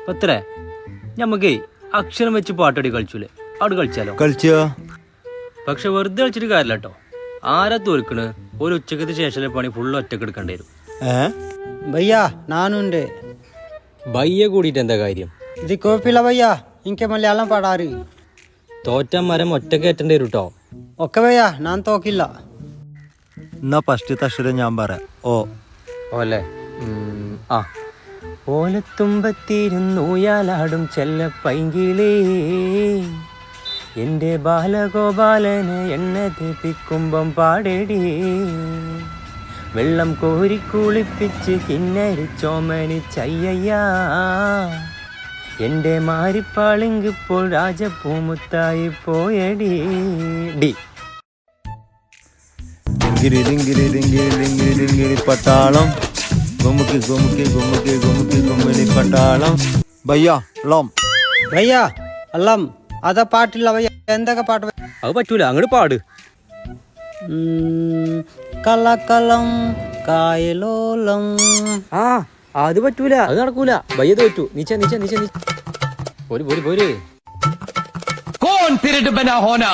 പത്രേ ഞമ്മക്കേ അക്ഷരം വെച്ച് പാട്ടടി കളിച്ചൂലേ അവിടെ കളിച്ചാലോ? കളിച്ചോ? പക്ഷെ വെറുതെ കളിച്ചിട്ട് കാര്യമില്ല കേട്ടോ. ആരാ തോൽക്കണ്? ഒരു ഉച്ചക്കത്തെ ശേഷം പണി ഫുള്ള് ഒറ്റക്ക് എടുക്കേണ്ടി വരും. ഭയ്യാ നാനുണ്ട്. ബയ്യ കൂടിയിട്ട് എന്താ കാര്യം? ഇത് കോപ്പില്ല ഭയ്യാ, എനിക്ക് മലയാളം പാടാറ്. തോറ്റ മരം ഒറ്റക്ക് ഏറ്റേണ്ടി വരും കേട്ടോ. ഒക്കെ ഭയ്യാ, ഞാൻ തോക്കില്ല. എന്നാ ഫസ്റ്റത്തെ അക്ഷരം ഞാൻ പറയാം. ഓ ഓല്ലേ? ആ ഓലത്തുമ്പത്തിരുന്നൂയാലാടും ചെല്ല പൈങ്കിളേ, എൻ്റെ ബാലഗോപാലന് എണ്ണ തേപ്പിക്കുമ്പം പാടേടി, വെള്ളം കോരി കുളിപ്പിച്ച് കിന്നരി ചോമനി ചയ്യയ്യാ, എൻ്റെ മാരിപ്പാളിങ്കിപ്പോൾ രാജപൂമുത്തായി പോയടി ഡി. പട്ടാളം ഗുമുക്കി ഗുമുക്കി ഗുമുക്കി ഗുമുക്കി ഗുമ്മിണി പട്ടാളം. ഭയ്യാ ലം. ഭയ്യാ അല്ലാം അതാ പാട്ടില്ല ഭയ്യ. എന്തൊക്കെ പാട്ട്? അത് പറ്റൂല, അങ്ങോട്ട് പാട്. കലക്കലം കായലോലം. അത് പറ്റൂല, അത് നടക്കൂല. ഭയ്യ തോറ്റു. നീച്ച നീച്ച നീച്ച നീ പോര് പോര് പോര്. कौन फिर बना होना